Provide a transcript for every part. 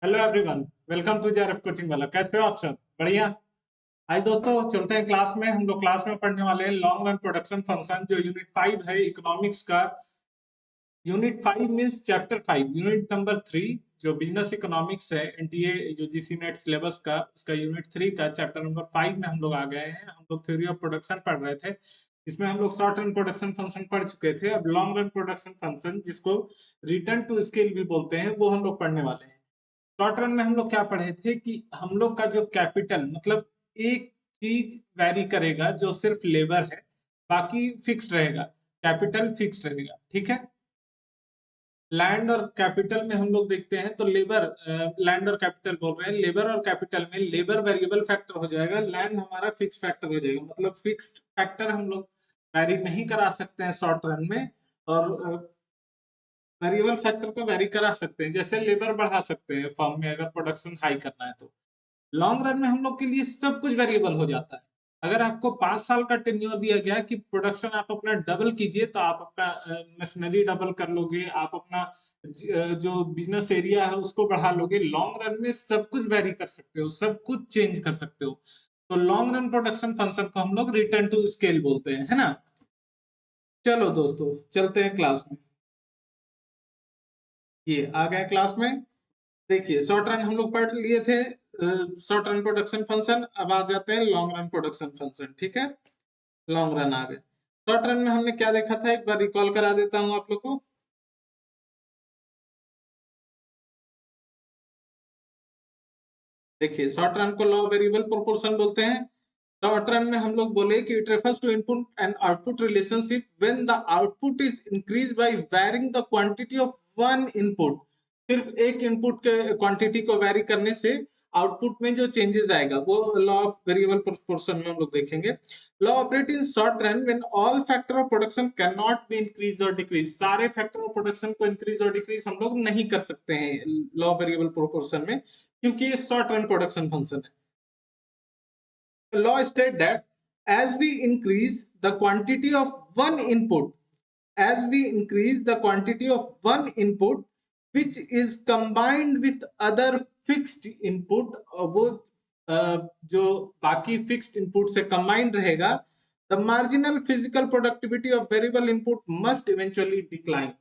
Hello everyone, welcome to JRF coaching वाला। कैसे हो आप सब? बढ़िया। आज दोस्तों चलते हैं क्लास में। हम लोग क्लास में पढ़ने वाले हैं लॉन्ग रन प्रोडक्शन फंक्शन, जो यूनिट 5 है इकोनॉमिक्स का। Unit 5 means chapter 5, unit number 3 जो बिजनेस इकोनॉमिक्स है, एनटीए यूजीसी नेट सिलेबस का, उसका यूनिट 3 का चैप्टर नंबर 5 में हम लोग आ गए हैं। हम लोग थ्योरी ऑफ प्रोडक्शन पढ़ रहे थे, जिसमें हम लोग शॉर्ट रन प्रोडक्शन फंक्शन पढ़ चुके थे। अब लॉन्ग रन प्रोडक्शन फंक्शन, जिसको रिटर्न टू स्केल भी बोलते हैं, वो हम लोग पढ़ने वाले हैं। शॉर्ट रन में हम लोग क्या पढ़े थे कि हम लोग का जो कैपिटल, मतलब एक चीज वैरी करेगा जो सिर्फ लेबर है, बाकी फिक्स रहेगा। कैपिटल फिक्स रहेगा, ठीक है। लैंड और कैपिटल में हम लोग देखते हैं तो लेबर, लैंड और कैपिटल बोल रहे हैं, लेबर और कैपिटल में लेबर वेरिएबल फैक्टर हो जाएगा, लैंड हमारा फिक्स फैक्टर हो जाएगा। मतलब फिक्स्ड फैक्टर हम लोग वैरी नहीं करा सकते हैं शॉर्ट रन में। और वेरिएबल फैक्टर को वैरी करा सकते हैं, जैसे लेबर बढ़ा सकते हैं फर्म में अगर प्रोडक्शन हाई करना है तो। लॉन्ग रन में हम लोग के लिए सब कुछ वेरिएबल हो जाता है। अगर आपको 5 साल का टेन्योर दिया गया कि प्रोडक्शन आप अपना डबल कीजिए, तो आप अपना मशीनरी डबल कर लोगे, आप अपना जो बिजनेस एरिया है उसको बढ़ा लोगे। लॉन्ग रन में सब कुछ वेरी कर सकते हो, सब कुछ चेंज कर सकते हो। तो लॉन्ग रन प्रोडक्शन फंक्शन को हम लोग रिटर्न टू स्केल बोलते हैं, है ना। चलो दोस्तों, चलते हैं क्लास में। ये आ गए क्लास में। देखिए, शॉर्ट रन हम लोग पढ़ लिए थे, शॉर्ट रन प्रोडक्शन फंक्शन। अब आ जाते हैं लॉन्ग रन प्रोडक्शन फंक्शन, ठीक है। लॉन्ग रन आ गए। शॉर्ट रन में हमने क्या देखा था, एक बार रिकॉल करा देता हूं आप लोग को। देखिए, शॉर्ट रन को लॉ वेरिएबल प्रोपोर्शन बोलते हैं। शॉर्ट रन में हम लोग बोले कि it refers to input and output relationship when the output is increase by varying the quantity of one input. सिर्फ एक इनपुट के क्वांटिटी को वेरी करने से आउटपुट में जो चेंजेस आएगा, वो लॉ ऑफ वेरिएबल प्रोपोर्शन में हम लोग देखेंगे। Law operate in short run when all factor of production can not be increase और डिक्रीज। सारे फैक्टर ऑफ प्रोडक्शन को इंक्रीज और डिक्रीज हम लोग नहीं कर सकते हैं लॉ वेरिएबल प्रोपोर्शन में, क्योंकि ये शॉर्ट रन प्रोडक्शन फंक्शन है। The law states that as we increase the quantity of one input, as we increase the quantity of one input which is combined with other fixed input, वो जो बाकी fixed input से combined रहेगा, the marginal physical productivity of variable input must eventually decline.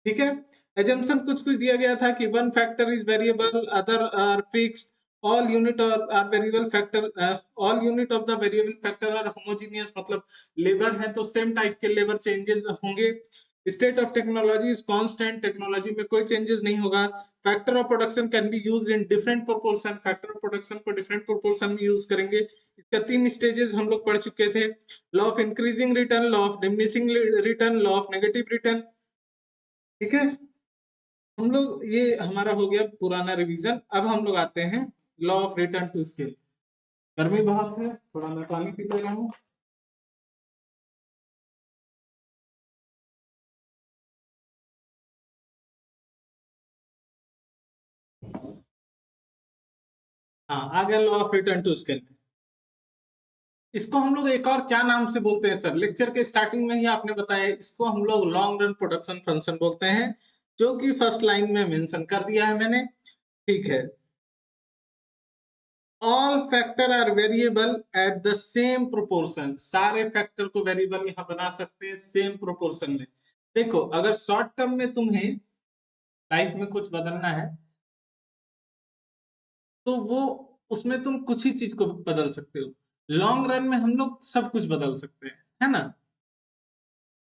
ठीक है। Assumption कुछ कुछ दिया गया था कि one factor is variable, other are fixed, all unit are variable factor, all unit of the variable factor are homogeneous, मतलब labour है तो सेम टाइप के लेबर चेंजेस होंगे। State of technology is constant, technology में कोई changes नहीं होगा। Factor of production can be used in different proportion, factor of production को डिफरेंट प्रोपोर्शन में यूज करेंगे। इसका 3 स्टेजेस हम लोग पढ़ चुके थे। Law of increasing return, law of diminishing return, law of negative return, ठीक है। हम लोग, ये हमारा हो गया पुराना रिवीजन। अब हम लोग आते हैं law of return to scale. गर्मी बहुत है, थोड़ा मैं पानी पी ले रहा हूँ। हाँ, आ गया law of return to scale में। इसको हम लोग एक और क्या नाम से बोलते हैं सर? लेक्चर के स्टार्टिंग में ही आपने बताया, इसको हम लोग लॉन्ग रन प्रोडक्शन फंक्शन बोलते हैं, जो कि फर्स्ट लाइन में मेंशन कर दिया है मैंने, ठीक है। All factor are variable at the same proportion. सारे फैक्टर को वेरिएबल यहाँ बना सकते हैं सेम प्रोपोर्शन में। देखो, अगर शॉर्ट टर्म में तुम्हें लाइफ में कुछ बदलना है, तो वो उसमें तुम कुछ ही चीज को बदल सकते हो। लॉन्ग रन में हम लोग सब कुछ बदल सकते हैं, है ना।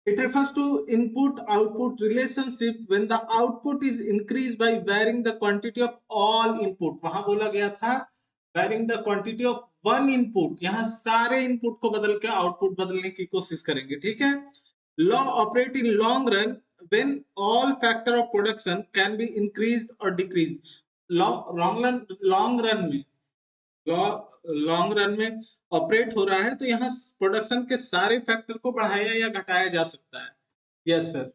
It refers to input output relationship when the output is increased by varying the quantity of all input। वहां बोला गया था varying the quantity of one input, यहाँ सारे इनपुट को बदल के आउटपुट बदलने की कोशिश करेंगे, ठीक है। Law operate in long run when all factor of production can be increased or decreased। Long run में, लॉन्ग रन में ऑपरेट हो रहा है, तो यहाँ प्रोडक्शन के सारे फैक्टर को बढ़ाया या घटाया जा सकता है। Yes sir.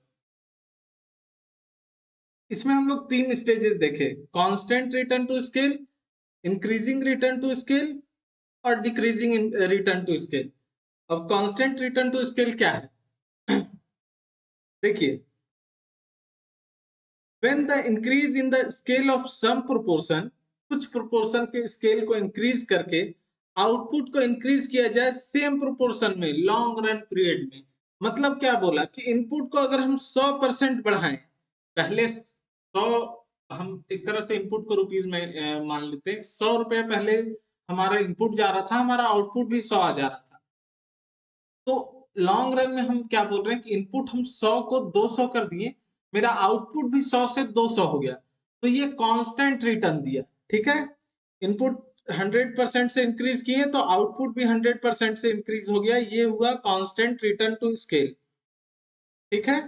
इसमें हम लोग 3 स्टेजेस देखे, constant return to scale, increasing return to scale, और डिक्रीजिंग रिटर्न टू स्केल। अब कांस्टेंट रिटर्न टू स्केल क्या है? देखिए, when the increase in the scale of some proportion, कुछ प्रोपोर्शन के स्केल को इंक्रीज करके आउटपुट को इंक्रीज किया जाए सेम प्रोपोर्शन में लॉन्ग रन पीरियड में। मतलब क्या बोला कि इनपुट को अगर हम 100% बढ़ाएं, पहले 100, हम एक तरह से इनपुट को रुपीज में मान लेते हैं, 100 रुपए पहले हमारा इनपुट जा रहा था, हमारा आउटपुट भी 100 आ जा रहा था। तो लॉन्ग रन में हम क्या बोल रहे हैं कि इनपुट हम 100 को 200 कर दिए, मेरा आउटपुट भी 100 से 200 हो गया, तो ये कांस्टेंट रिटर्न दिया। ठीक है, इनपुट 100% से इंक्रीज किए तो आउटपुट भी 100% से इंक्रीज हो गया, ये हुआ कांस्टेंट रिटर्न टू स्केल। ठीक है,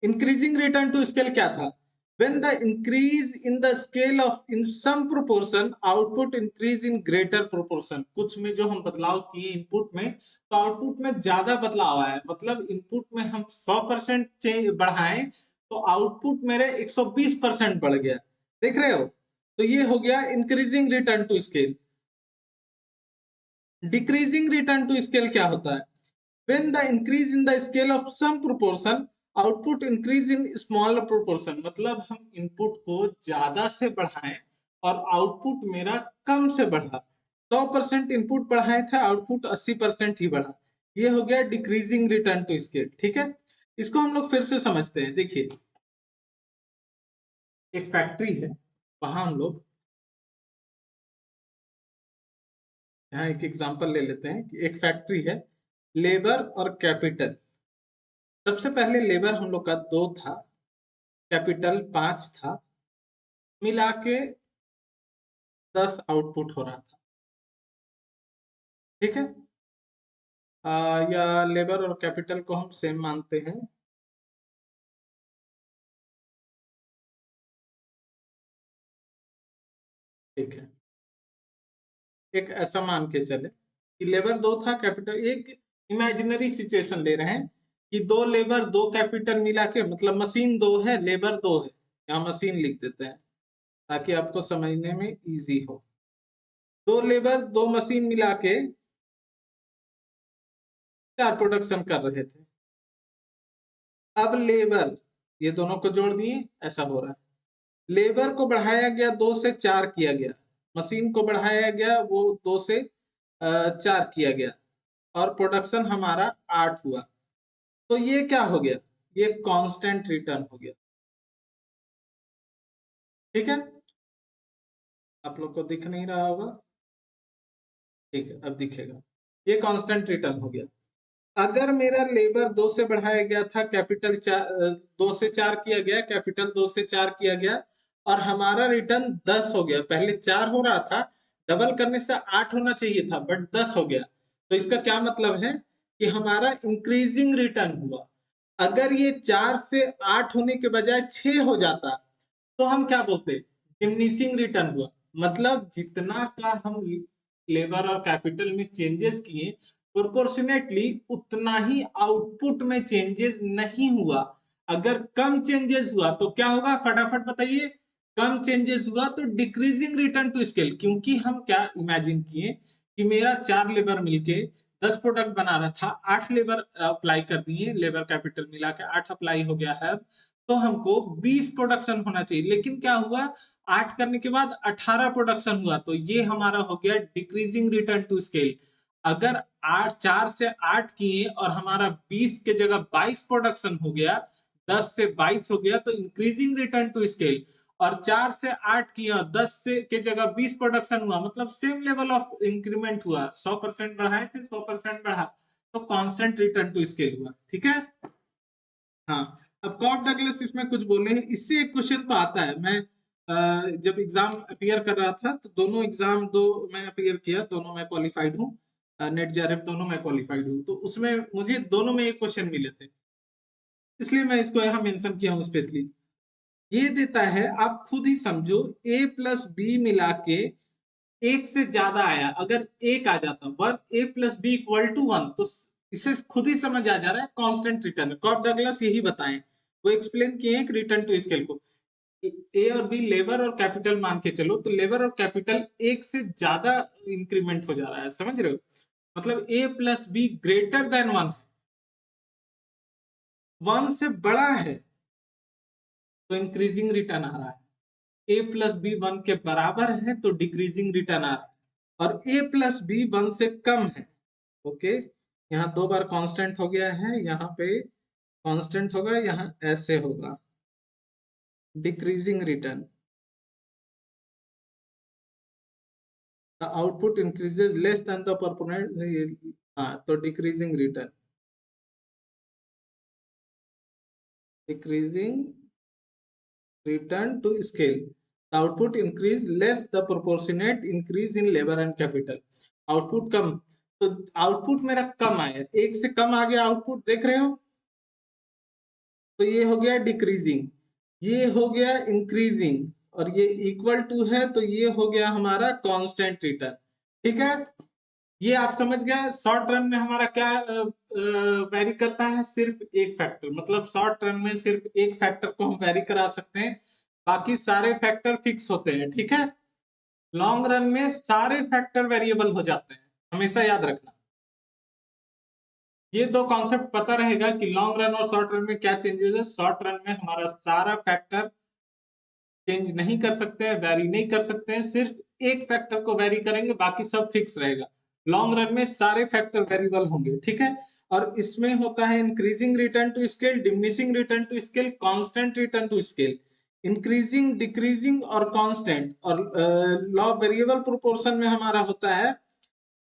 इंक्रीजिंग रिटर्न टू स्केल क्या था? when the increase in the scale of in some proportion output increase in greater proportion, कुछ में जो हम बदलाव किए इनपुट में, तो आउटपुट में ज्यादा बदलाव आया, मतलब इनपुट में हम 100% बढ़ाएं तो आउटपुट मेरे 120% बढ़ गया। देख रहे हो, तो ये हो गया increasing return to scale. Decreasing return to scale क्या होता है? when the increase in the scale of some proportion output increase in smaller proportion, मतलब हम इनपुट को ज्यादा से बढ़ाएं और आउटपुट मेरा कम से बढ़ा, 100% इनपुट बढ़ाए थे, आउटपुट 80% ही बढ़ा, ये हो गया डिक्रीजिंग रिटर्न टू स्केल। ठीक है, इसको हम लोग फिर से समझते हैं। देखिए, एक फैक्ट्री है, वहां हम लोग यहाँ एक एग्जांपल ले लेते हैं कि एक फैक्ट्री है, लेबर और कैपिटल। सबसे पहले लेबर हम लोग का 2 था, कैपिटल 5 था, मिला के 10 आउटपुट हो रहा था। ठीक है, या लेबर और कैपिटल को हम सेम मानते हैं। ठीक है, एक ऐसा मान के चले कि लेबर 2 था, कैपिटल, एक इमेजिनरी सिचुएशन ले रहे हैं कि 2 लेबर 2 कैपिटल मिला के, मतलब मशीन 2 है, लेबर 2 है, यहाँ मशीन लिख देते हैं ताकि आपको समझने में इजी हो। 2 लेबर 2 मशीन मिला के 4 प्रोडक्शन कर रहे थे। अब लेबर, ये दोनों को जोड़ दिए, ऐसा हो रहा है। लेबर को बढ़ाया गया, 2 से 4 किया गया, मशीन को बढ़ाया गया, वो 2 से 4 किया गया, और प्रोडक्शन हमारा 8 हुआ। तो ये क्या हो गया? ये कांस्टेंट रिटर्न हो गया। ठीक है, आप लोग को दिख नहीं रहा होगा, ठीक है, अब दिखेगा। ये कांस्टेंट रिटर्न हो गया। अगर मेरा लेबर 2 से बढ़ाया गया था, कैपिटल 2 से 4 किया गया, कैपिटल 2 से 4 किया गया, और हमारा रिटर्न 10 हो गया, पहले 4 हो रहा था, डबल करने से 8 होना चाहिए था, बट 10 हो गया। तो इसका क्या मतलब है कि हमारा इंक्रीजिंग रिटर्न हुआ। अगर ये 4 से 8 होने के बजाय 6 हो जाता तो हम क्या बोलते? डिमिनिशिंग रिटर्न हुआ। मतलब जितना का हम लेबर और कैपिटल में चेंजेस किए, प्रोपोर्शनेटली उतना ही आउटपुट में चेंजेस नहीं हुआ। अगर कम चेंजेस हुआ तो क्या होगा, फटाफट बताइए। कम चेंजेस हुआ तो डिक्रीजिंग रिटर्न टू स्केल, क्योंकि हम क्या इमेजिन किए कि मेरा 4 लेबर मिलके 10 प्रोडक्ट बना रहा था, 8 लेबर अप्लाई कर दिए, लेबर कैपिटल मिला के 8 अप्लाई हो गया है, तो हमको 20 प्रोडक्शन होना चाहिए, लेकिन क्या हुआ, 8 करने के बाद 18 प्रोडक्शन हुआ, तो ये हमारा हो गया डिक्रीजिंग रिटर्न टू स्केल। अगर 4 से 8 किए और हमारा 20 के जगह 22 प्रोडक्शन हो गया, 10 से 22 हो गया, तो इंक्रीजिंग रिटर्न टू स्केल। और 4 से 8 किया, 10 से के जगह 20 प्रोडक्शन हुआ, मतलब सेम लेवल ऑफ इंक्रीमेंट हुआ, 100% बढ़ाए थे, 100% बढ़ा, तो कांस्टेंट रिटर्न टू स्केल हुआ। ठीक है, हाँ। अब कॉट डगलस इसमें कुछ बोले हैं, इससे एक क्वेश्चन तो आता है। मैं जब एग्जाम अपियर कर रहा था तो दोनों एग्जाम दो मैं अपियर किया, दोनों में क्वालिफाइड हूँ, नेट जेआरएफ दोनों में क्वालिफाइड हूँ, तो उसमें मुझे दोनों में एक क्वेश्चन मिले थे, इसलिए मैं इसको यहाँ मेंशन किया हूँ स्पेशली। ये देता है, आप खुद ही समझो, ए प्लस बी मिला के एक से ज्यादा आया, अगर एक आ जाता, one, a plus b equal to 1, तो इसे खुद ही समझ आ जा रहा है कांस्टेंट रिटर्न। कॉट डगलस यही बताएं, वो एक्सप्लेन किए हैं रिटर्न टू स्केल को। ए और बी लेबर और कैपिटल मान के चलो, तो लेबर और कैपिटल एक से ज्यादा इंक्रीमेंट हो जा रहा है, समझ रहे हो? मतलब ए प्लस बी ग्रेटर देन 1 है, 1 से बड़ा है, तो इंक्रीजिंग रिटर्न आ रहा है। a प्लस बी 1 के बराबर है तो डिक्रीजिंग रिटर्न आ रहा है, और a प्लस बी 1 से कम है। ओके, यहाँ 2 बार कांस्टेंट हो गया है, यहाँ पे कांस्टेंट होगा, यहाँ ऐसे होगा decreasing return. The output increases less than the proportional, हाँ तो decreasing return, decreasing return to scale. The output increase less the proportionate increase in labor and capital. Output कम, तो आउटपुट मेरा कम आया, एक से कम आ गया आउटपुट, देख रहे हो, तो ये हो गया डिक्रीजिंग, ये हो गया इंक्रीजिंग, और ये इक्वल टू है तो ये हो गया हमारा कांस्टेंट रिटर्न। ठीक है, ये आप समझ गए। शॉर्ट रन में हमारा क्या वेरी करता है, सिर्फ एक फैक्टर, मतलब शॉर्ट रन में सिर्फ एक फैक्टर को हम वेरी करा सकते हैं, बाकी सारे फैक्टर फिक्स होते हैं। ठीक है, लॉन्ग रन में सारे फैक्टर वेरिएबल हो जाते हैं, हमेशा याद रखना। ये दो कॉन्सेप्ट पता रहेगा कि लॉन्ग रन और शॉर्ट रन में क्या चेंजेस है। शॉर्ट रन में हमारा सारा फैक्टर चेंज नहीं कर सकते हैं, वेरी नहीं कर सकते हैं, सिर्फ एक फैक्टर को वेरी करेंगे, बाकी सब फिक्स रहेगा। लॉन्ग रन में सारे फैक्टर वेरिएबल होंगे। ठीक है, और इसमें होता है increasing return to scale, diminishing return to scale, constant return to scale. Increasing, decreasing और कांस्टेंट, और लॉ ऑफ वेरिएबल प्रोपोर्शन में हमारा होता है,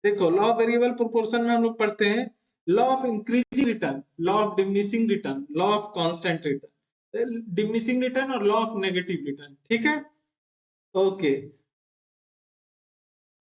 देखो लॉ ऑफ वेरिएबल प्रोपोर्शन में हम लोग पढ़ते हैं law of increasing return, law of diminishing return, law of constant return, diminishing return और लॉ ऑफ नेगेटिव रिटर्न। ठीक है, ओके,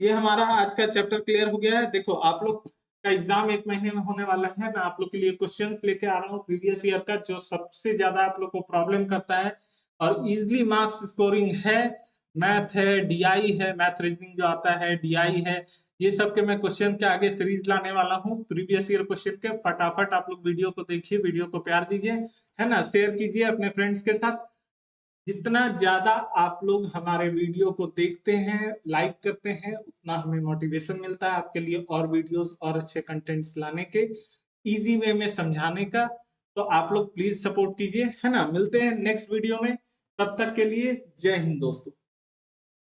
ये हमारा आज का चैप्टर क्लियर हो गया है। देखो आप लोग का एग्जाम 1 महीने में होने वाला है, मैं आप लोग के लिए क्वेश्चंस लेके आ रहा हूँ प्रीवियस ईयर का, जो सबसे ज्यादा आप लोग को प्रॉब्लम करता है और इजिली मार्क्स स्कोरिंग है। मैथ है, डीआई है, मैथ रीजनिंग जो आता है, डीआई है, ये सब के मैं क्वेश्चन के आगे सीरीज लाने वाला हूँ प्रीवियस ईयर क्वेश्चन के। फटाफट आप लोग वीडियो को देखिए, वीडियो को प्यार दीजिए, है ना, शेयर कीजिए अपने फ्रेंड्स के साथ। जितना ज्यादा आप लोग हमारे वीडियो को देखते हैं, लाइक करते हैं, उतना हमें मोटिवेशन मिलता है आपके लिए और वीडियोस और अच्छे कंटेंट्स लाने के, इजी वे में समझाने का। तो आप लोग प्लीज सपोर्ट कीजिए, है ना। मिलते हैं नेक्स्ट वीडियो में, तब तक के लिए जय हिंद दोस्तों।